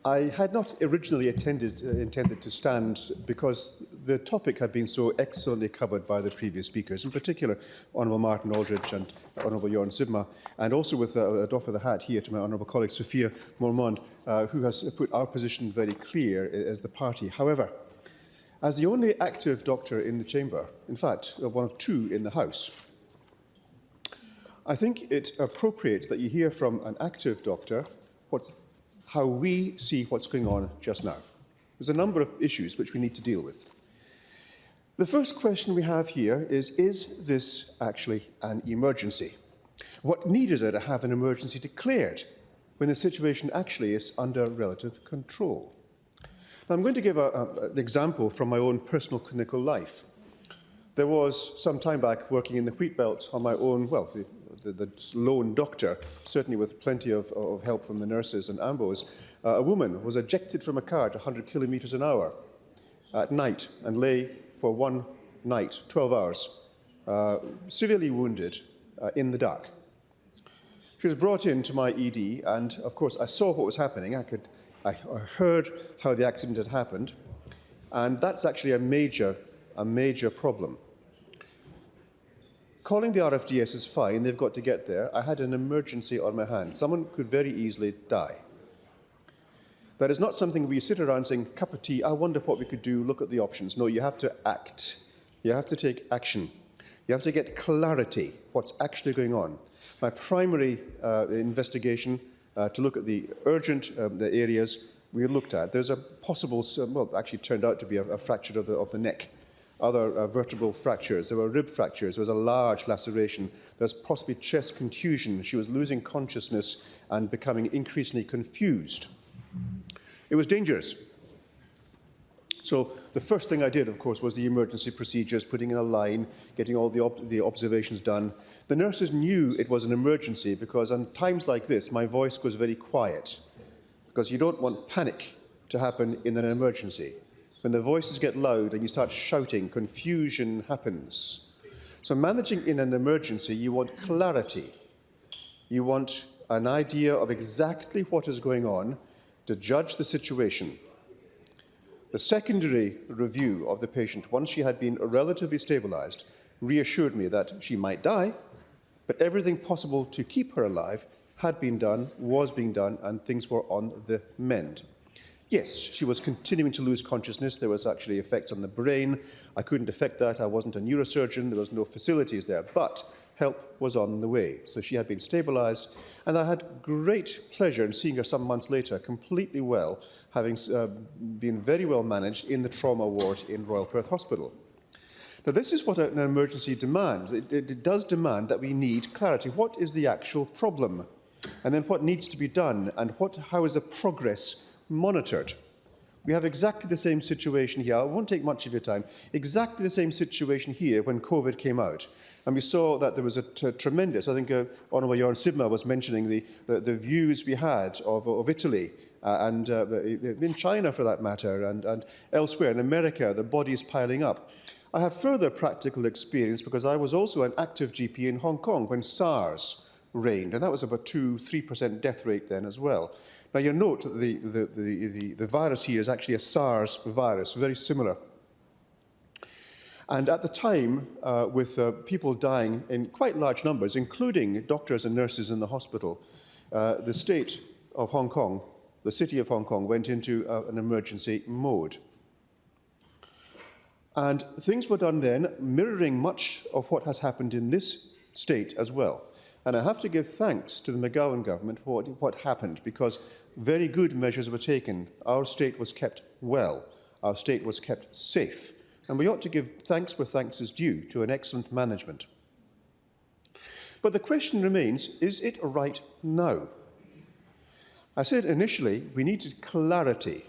I had not originally intended to stand because the topic had been so excellently covered by the previous speakers, in particular Honourable Martin Aldridge and Honourable Jorn Sibma, and also with a doff of the hat here to my Honourable colleague Sophia Mormont, who has put our position very clear as the party. However, as the only active doctor in the chamber, in fact, one of two in the House, I think it appropriate that you hear from an active doctor how we see what's going on just now. There's a number of issues which we need to deal with. The first question we have here is this actually an emergency? What need is there to have an emergency declared when the situation actually is under relative control? Now, I'm going to give an example from my own personal clinical life. There was some time back working in the wheat belt on my own, well, the lone doctor, certainly with plenty of help from the nurses and AMBOs. A woman was ejected from a car at 100 kilometres an hour at night and lay for one night, 12 hours, severely wounded in the dark. She was brought in to my ED, and of course I saw what was happening. I heard how the accident had happened, and that's actually a major problem. Calling the RFDS is fine, they've got to get there. I had an emergency on my hands. Someone could very easily die. That is not something where you sit around saying, cup of tea, I wonder what we could do, look at the options. No, you have to act. You have to take action. You have to get clarity, what's actually going on. My primary investigation to look at the urgent the areas we looked at, there's a possible, well, actually turned out to be a fracture of the neck. Other vertebral fractures, there were rib fractures, there was a large laceration, there was possibly chest contusion. She was losing consciousness and becoming increasingly confused. It was dangerous. So the first thing I did, of course, was the emergency procedures, putting in a line, getting all the observations done. The nurses knew it was an emergency because on times like this, my voice goes very quiet because you don't want panic to happen in an emergency. When the voices get loud and you start shouting, confusion happens. So managing in an emergency, you want clarity. You want an idea of exactly what is going on to judge the situation. The secondary review of the patient, once she had been relatively stabilized, reassured me that she might die, but everything possible to keep her alive had been done, was being done, and things were on the mend. Yes, she was continuing to lose consciousness. There was actually effects on the brain. I couldn't affect that. I wasn't a neurosurgeon. There was no facilities there. But help was on the way. So she had been stabilized. And I had great pleasure in seeing her some months later, completely well, having been very well managed in the trauma ward in Royal Perth Hospital. Now, this is what an emergency demands. It does demand that we need clarity. What is the actual problem? And then what needs to be done? And how is the progress monitored? We have exactly the same situation here. I won't take much of your time. Exactly the same situation here when COVID came out. And we saw that there was a tremendous, I think Honourable Jorn Sibma was mentioning the views we had of Italy and in China for that matter and elsewhere in America, the bodies piling up. I have further practical experience because I was also an active GP in Hong Kong when SARS reigned, and that was about 2-3% death rate then as well. Now, you'll note that the virus here is actually a SARS virus, very similar. And at the time, with people dying in quite large numbers, including doctors and nurses in the hospital, the state of Hong Kong, the city of Hong Kong, went into an emergency mode. And things were done then, mirroring much of what has happened in this state as well. And I have to give thanks to the McGowan government for what happened, because very good measures were taken. Our state was kept well. Our state was kept safe. And we ought to give thanks where thanks is due to an excellent management. But the question remains, is it right now? I said initially we needed clarity.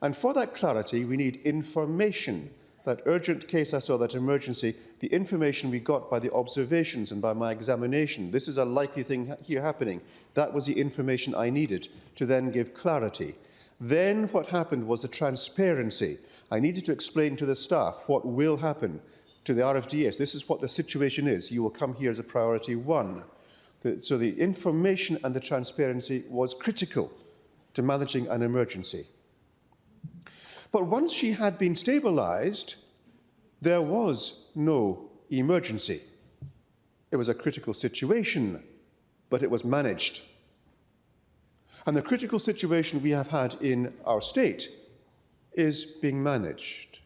And for that clarity, we need information. That urgent case I saw, that emergency, the information we got by the observations and by my examination, this is a likely thing here happening. That was the information I needed to then give clarity. Then what happened was the transparency. I needed to explain to the staff what will happen to the RFDS. This is what the situation is. You will come here as a priority one. So the information and the transparency was critical to managing an emergency. But once she had been stabilised, there was no emergency. It was a critical situation, but it was managed. And the critical situation we have had in our state is being managed.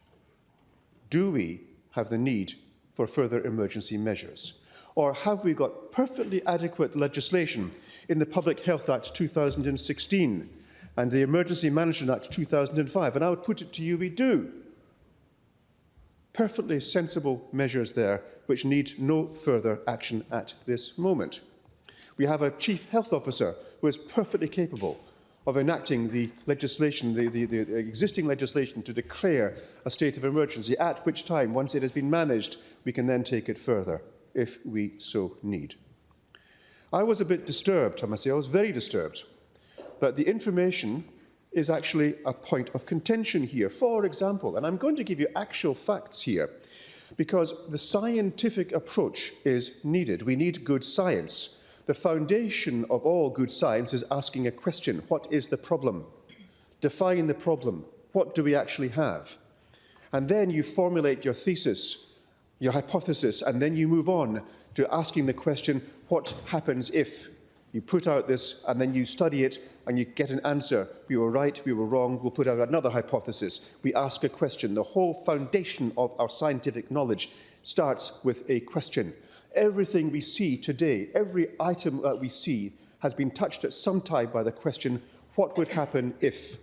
Do we have the need for further emergency measures? Or have we got perfectly adequate legislation in the Public Health Act 2016 and the Emergency Management Act 2005? And I would put it to you, we do. Perfectly sensible measures there which need no further action at this moment. We have a Chief Health Officer who is perfectly capable of enacting the legislation, the existing legislation to declare a state of emergency, at which time, once it has been managed, we can then take it further, if we so need. I was a bit disturbed, I must say, I was very disturbed, that the information is actually a point of contention here. For example, and I'm going to give you actual facts here, because the scientific approach is needed. We need good science. The foundation of all good science is asking a question. What is the problem? Define the problem. What do we actually have? And then you formulate your thesis, your hypothesis, and then you move on to asking the question, what happens if? You put out this, and then you study it, and you get an answer. We were right, we were wrong, we'll put out another hypothesis. We ask a question. The whole foundation of our scientific knowledge starts with a question. Everything we see today, every item that we see, has been touched at some time by the question, what would happen if?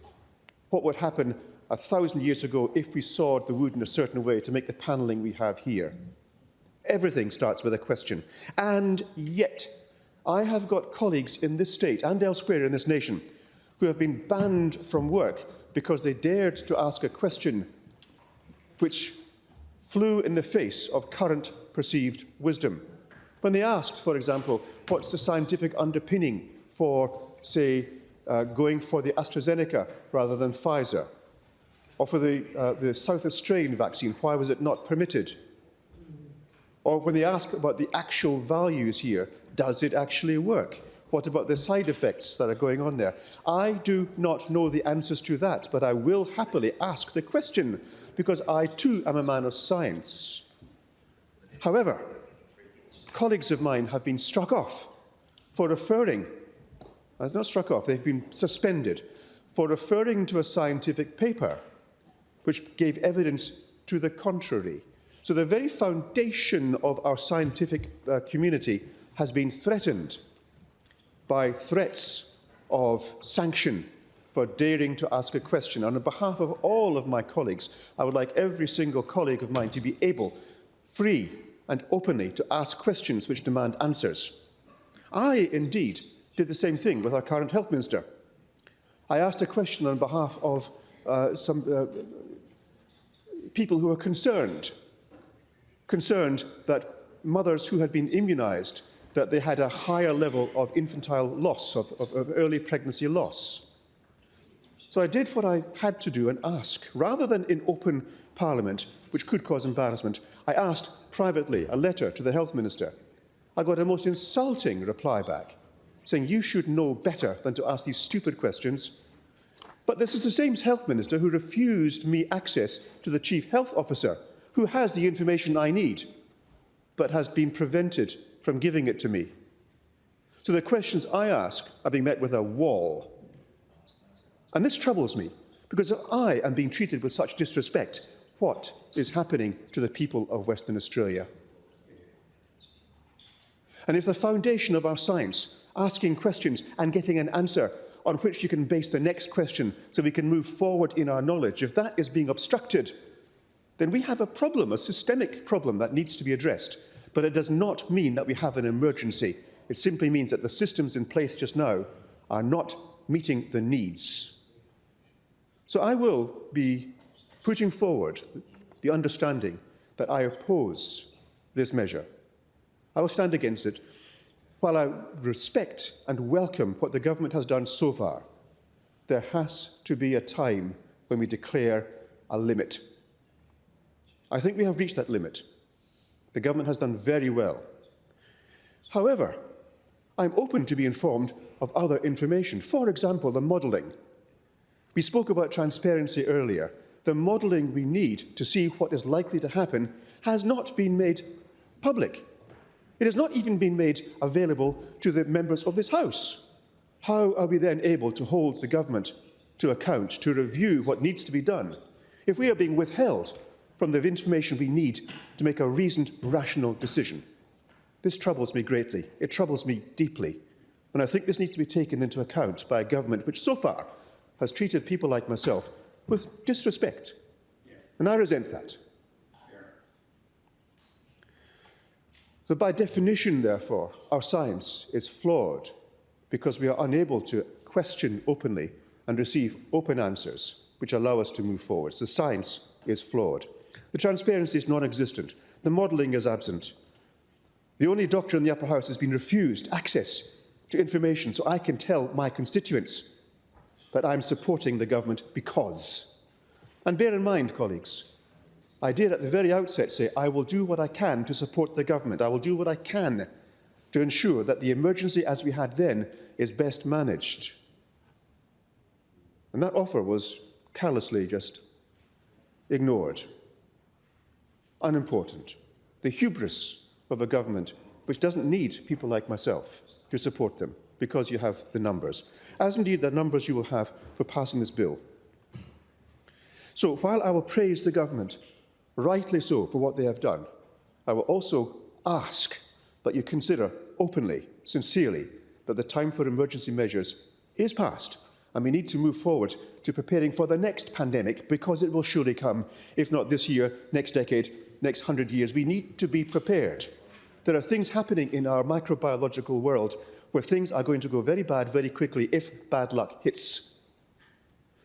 What would happen 1,000 years ago if we sawed the wood in a certain way to make the panelling we have here? Everything starts with a question. And yet, I have got colleagues in this state and elsewhere in this nation who have been banned from work because they dared to ask a question which flew in the face of current perceived wisdom. When they asked, for example, what's the scientific underpinning for, say, going for the AstraZeneca rather than Pfizer? Or for the South Australian vaccine, why was it not permitted? Or when they ask about the actual values here, does it actually work? What about the side effects that are going on there? I do not know the answers to that, but I will happily ask the question, because I too am a man of science. However, colleagues of mine have been struck off for referring, not struck off, they've been suspended for referring to a scientific paper which gave evidence to the contrary. So the very foundation of our scientific community has been threatened by threats of sanction for daring to ask a question. And on behalf of all of my colleagues, I would like every single colleague of mine to be able, free and openly, to ask questions which demand answers. I, indeed, did the same thing with our current health minister. I asked a question on behalf of some people who are concerned that mothers who had been immunised, that they had a higher level of infantile loss, of early pregnancy loss. So I did what I had to do and ask. Rather than in open Parliament, which could cause embarrassment, I asked privately a letter to the Health Minister. I got a most insulting reply back, saying you should know better than to ask these stupid questions. But this is the same Health Minister who refused me access to the Chief Health Officer, who has the information I need, but has been prevented from giving it to me. So the questions I ask are being met with a wall. And this troubles me, because if I am being treated with such disrespect, what is happening to the people of Western Australia? And if the foundation of our science, asking questions and getting an answer on which you can base the next question so we can move forward in our knowledge, if that is being obstructed, then we have a problem, a systemic problem that needs to be addressed. But it does not mean that we have an emergency. It simply means that the systems in place just now are not meeting the needs. So I will be putting forward the understanding that I oppose this measure. I will stand against it. While I respect and welcome what the government has done so far, there has to be a time when we declare a limit. I think we have reached that limit. The government has done very well. However, I'm open to be informed of other information. For example, the modelling. We spoke about transparency earlier. The modelling we need to see what is likely to happen has not been made public. It has not even been made available to the members of this House. How are we then able to hold the government to account, to review what needs to be done, if we are being withheld from the information we need to make a reasoned, rational decision? This troubles me greatly. It troubles me deeply. And I think this needs to be taken into account by a government which so far has treated people like myself with disrespect. And I resent that. So by definition, therefore, our science is flawed because we are unable to question openly and receive open answers which allow us to move forward. So science is flawed. The transparency is non-existent. The modelling is absent. The only doctor in the upper house has been refused access to information so I can tell my constituents that I'm supporting the government because. And bear in mind, colleagues, I did at the very outset say I will do what I can to support the government. I will do what I can to ensure that the emergency as we had then is best managed. And that offer was callously just ignored. Unimportant. The hubris of a government which doesn't need people like myself to support them because you have the numbers, as indeed the numbers you will have for passing this bill. So while I will praise the government, rightly so, for what they have done, I will also ask that you consider openly, sincerely, that the time for emergency measures is past and we need to move forward to preparing for the next pandemic because it will surely come, if not this year, next decade, next 100 years. We need to be prepared. There are things happening in our microbiological world where things are going to go very bad very quickly if bad luck hits.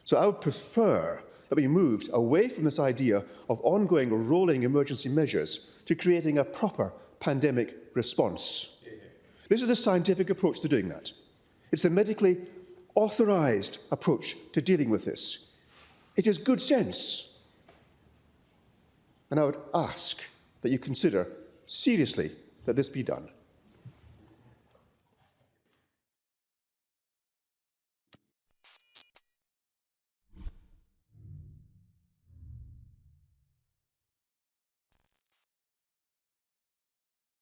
So I would prefer that we moved away from this idea of ongoing rolling emergency measures to creating a proper pandemic response. This is the scientific approach to doing that. It's the medically authorised approach to dealing with this. It is good sense. And I would ask that you consider seriously that this be done.